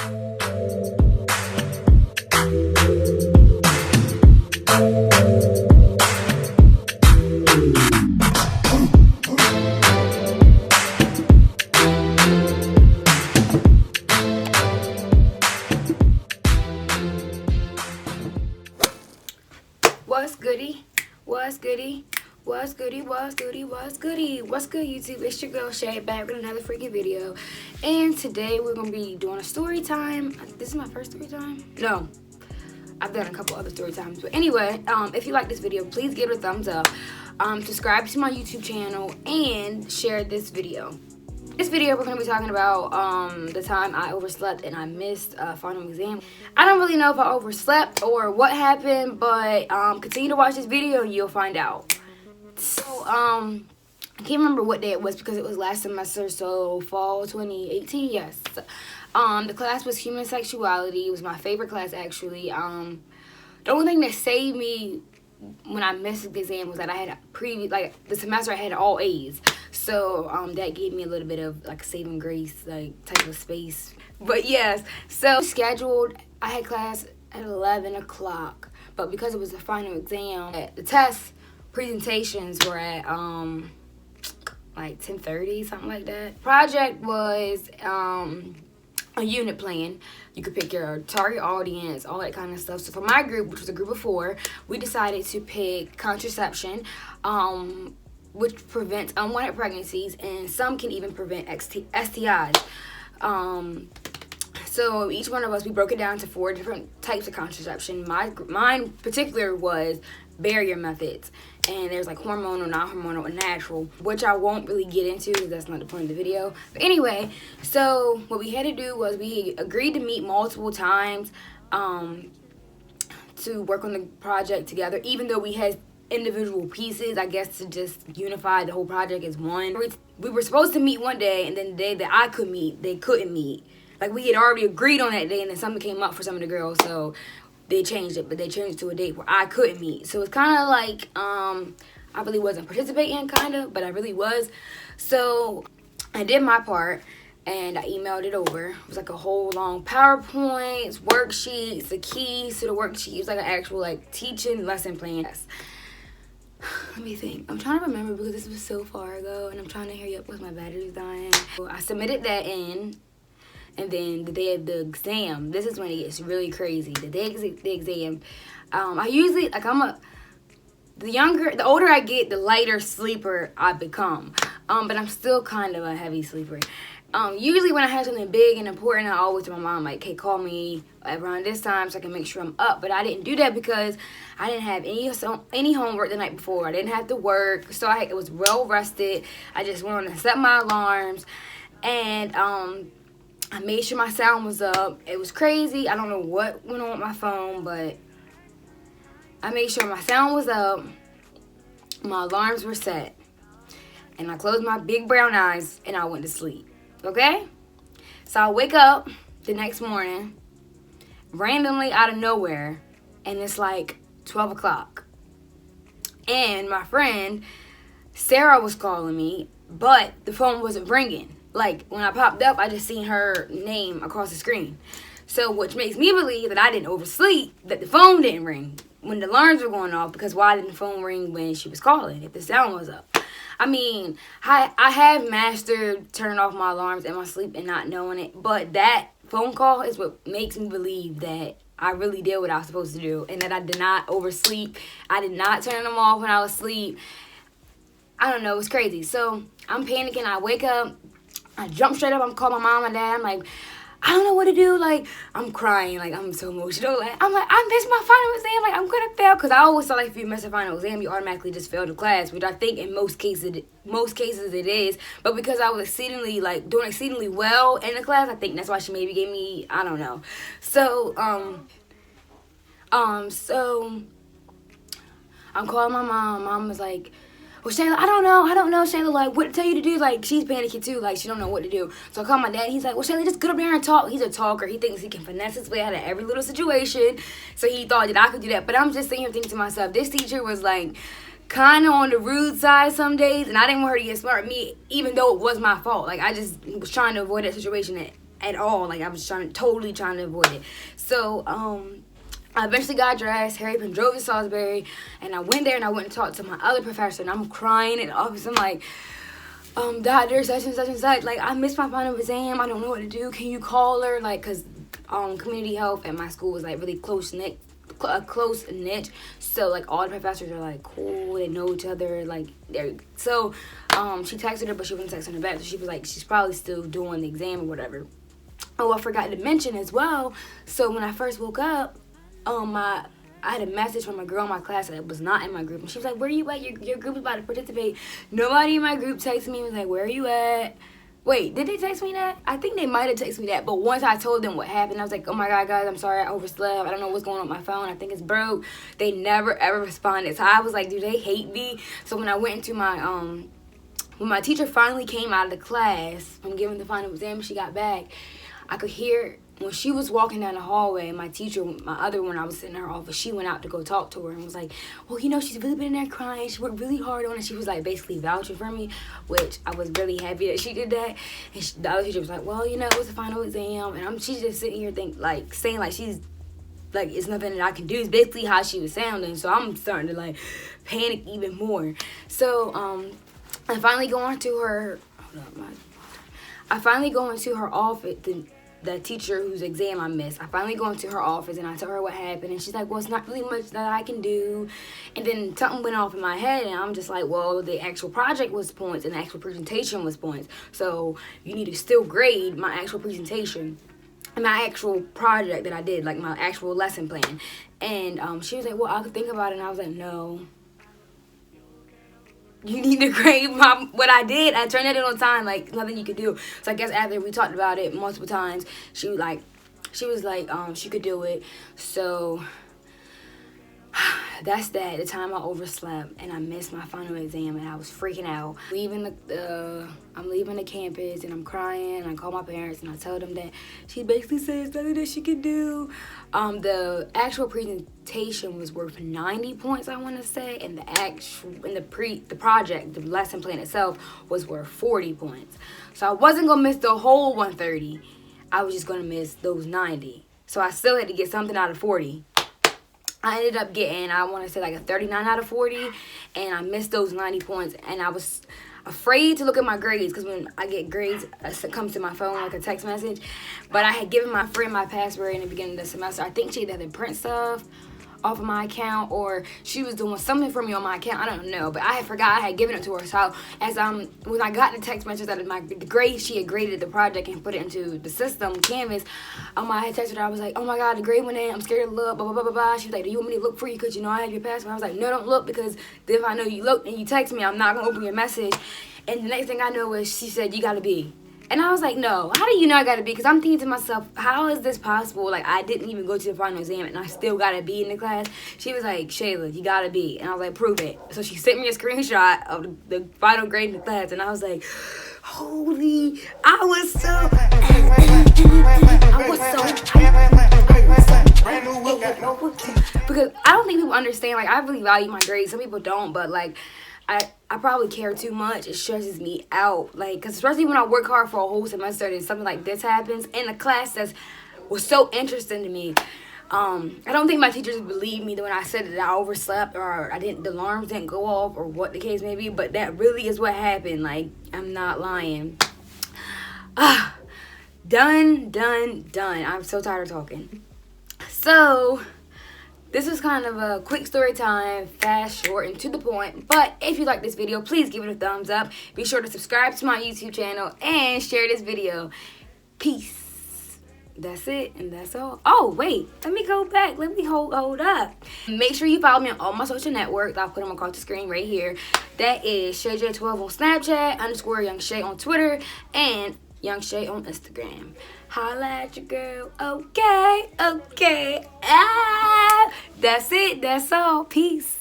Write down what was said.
What's goody? What's goody? What's goody? What's goody? What's goody? What's good, YouTube? It's your girl Shay back with another freaking video. And today we're gonna be doing a story time. This is my first story time? No. I've done a couple other story times. But anyway, if you like this video, please give it a thumbs up. Subscribe to my YouTube channel and share this video. This video we're going to be talking about the time I overslept and I missed a final exam. I don't really know if I overslept or what happened, but continue to watch this video and you'll find out. So, I can't remember what day it was because it was last semester, so fall 2018, yes. The class was human sexuality. It was my favorite class, actually. The only thing that saved me when I missed the exam was that I had the semester I had all A's. So that gave me a little bit of like saving grace, like type of space. But yes, so scheduled, I had class at 11 o'clock. But because it was the final exam, the test presentations were at like 10:30, something like that. Project was a unit plan. You could pick your target audience, all that kind of stuff. So for my group, which was a group of 4, we decided to pick contraception, which prevents unwanted pregnancies, and some can even prevent STIs. So each one of us, we broke it down to 4 different types of contraception. Mine particular was barrier methods, and there's like hormonal, non-hormonal, and natural, which I won't really get into because that's not the point of the video. But anyway, so what we had to do was we agreed to meet multiple times to work on the project together, even though we had individual pieces, I guess, to just unify the whole project as one. We were supposed to meet one day, and then the day that I could meet, they couldn't meet. Like, we had already agreed on that day, and then something came up for some of the girls, so they changed it, but they changed it to a date where I couldn't meet. So it's kind of like, I really wasn't participating, kind of, but I really was. So I did my part, and I emailed it over. It was like a whole long PowerPoint, worksheets, the keys to the worksheet. It was like an actual, like, teaching lesson plan. Yes. Let me think. I'm trying to remember because this was so far ago, and I'm trying to hurry up because my battery's dying. So I submitted that in. And then the day of the exam, this is when it gets really crazy. The day of the exam, I usually, like, the older I get, the lighter sleeper I become. But I'm still kind of a heavy sleeper. Usually when I have something big and important, I always tell my mom, like, hey, call me around this time so I can make sure I'm up. But I didn't do that because I didn't have any homework the night before. I didn't have to work, so I was well rested. I just went on and set my alarms, and I made sure my sound was up. It was crazy. I don't know what went on with my phone, but I made sure my sound was up, my alarms were set, and I closed my big brown eyes, and I went to sleep, okay? So I wake up the next morning, randomly out of nowhere, and it's like 12 o'clock. And my friend, Sarah, was calling me, but the phone wasn't ringing. Like, when I popped up, I just seen her name across the screen. So, which makes me believe that I didn't oversleep, that the phone didn't ring when the alarms were going off, because why didn't the phone ring when she was calling if the sound was up? I mean, I have mastered turning off my alarms in my sleep and not knowing it, but that phone call is what makes me believe that I really did what I was supposed to do, and that I did not oversleep. I did not turn them off when I was asleep. I don't know, it was crazy. So, I'm panicking. I wake up. I jump straight up. I'm calling my mom and dad. I'm like, I don't know what to do. Like, I'm crying. Like, I'm so emotional. Like, I'm like, I missed my final exam. Like, I'm going to fail. Because I always feel like if you miss a final exam, you automatically just fail the class, which I think in most cases it is. But because I was doing exceedingly well in the class, I think that's why she maybe gave me, I don't know. So, so I'm calling my mom. Mom was like, well, Shayla, I don't know, Shayla, like, what to tell you to do. Like, she's panicking too, like, she don't know what to do. So I call my dad, he's like, well, Shayla, just get up there and talk. He's a talker. He thinks he can finesse his way out of every little situation. So he thought that I could do that. But I'm just sitting here thinking to myself, this teacher was, like, kind of on the rude side some days, and I didn't want her to get smart at me, even though it was my fault. Like, I just was trying to avoid that situation at all. Like, I was totally trying to avoid it. So, I eventually got dressed, hurried up and drove to Salisbury, and I went there and I went and talked to my other professor, and I'm crying in the office. I'm like, Doctor, such and such and such, like, I missed my final exam. I don't know what to do. Can you call her? Like, because community health at my school was, like, really close-knit. So, like, all the professors are, like, cool. They know each other. Like, so, she texted her, but she wasn't texting her back. So she was like, she's probably still doing the exam or whatever. Oh, I forgot to mention as well. So, when I first woke up, I had a message from a girl in my class that was not in my group. And she was like, where are you at? Your group is about to participate. Nobody in my group texted me and was like, where are you at? Wait, did they text me that? I think they might have texted me that. But once I told them what happened, I was like, oh my God, guys, I'm sorry, I overslept. I don't know what's going on with my phone. I think it's broke. They never, ever responded. So I was like, do they hate me? So when I went into my, when my teacher finally came out of the class from giving the final exam, she got back, I could hear when she was walking down the hallway, my teacher, my other one, I was sitting in her office, she went out to go talk to her and was like, well, you know, she's really been in there crying. She worked really hard on it. She was like basically vouching for me, which I was really happy that she did that. And the other teacher was like, well, you know, it was a final exam. And she's just sitting here saying like she's like, it's nothing that I can do. It's basically how she was sounding. So I'm starting to like panic even more. So I finally go into her, office, the teacher whose exam I missed. I finally go into her office and I tell her what happened, and she's like, well, it's not really much that I can do. And then something went off in my head, and I'm just like, well, the actual project was points and the actual presentation was points, so you need to still grade my actual presentation and my actual project that I did, like my actual lesson plan. And she was like, well, I could think about it. And I was like, no, you need to grade what I did. I turned it in on time, like nothing you could do. So I guess after we talked about it multiple times, she was like she could do it. So that's that. The time I overslept and I missed my final exam and I was freaking out. I'm leaving the campus and I'm crying. I call my parents and I tell them that she basically says nothing that she can do. The actual presentation was worth 90 points, I want to say, and the project, the lesson plan itself, was worth 40 points. So I wasn't gonna miss the whole 130. I was just gonna miss those 90. So I still had to get something out of 40. I ended up getting, I want to say, like a 39 out of 40, and I missed those 90 points, and I was afraid to look at my grades, because when I get grades, it comes to my phone like a text message. But I had given my friend my password in the beginning of the semester. I think she had to print stuff off of my account, or she was doing something for me on my account. I don't know, but I had forgot I had given it to her. So as when I got the text message that the grade, she had graded the project and put it into the system, Canvas. I had texted her. I was like, oh my God, the grade went in. I'm scared to look. Blah blah blah blah blah. She was like, do you want me to look for you because you know I have your password? I was like, no, don't look, because if I know you looked and you text me, I'm not gonna open your message. And the next thing I know is she said, you gotta be. And I was like, no, how do you know I gotta be? Because I'm thinking to myself, how is this possible? Like, I didn't even go to the final exam and I still gotta be in the class. She was like, Shayla, you gotta be. And I was like, prove it. So she sent me a screenshot of the final grade in the class, and I was like, holy, I was so because I don't think people understand, like, I really value my grades. Some people don't, but like, I probably care too much. It stresses me out, like, because especially when I work hard for a whole semester and something like this happens in a class that was so interesting to me. I don't think my teachers believed me when I said that I overslept or the alarms didn't go off or what the case may be, but that really is what happened. Like, I'm not lying. Done. I'm so tired of talking. So this was kind of a quick story time, fast, short, and to the point. But if you like this video, please give it a thumbs up. Be sure to subscribe to my YouTube channel and share this video. Peace. That's it, and that's all. Oh, wait. Let me go back. Let me hold up. Make sure you follow me on all my social networks. I'll put them across the screen right here. That is ShayJ12 on Snapchat, _YoungShay on Twitter, and YoungShay on Instagram. Holla at your girl. Okay. That's it. That's all. Peace.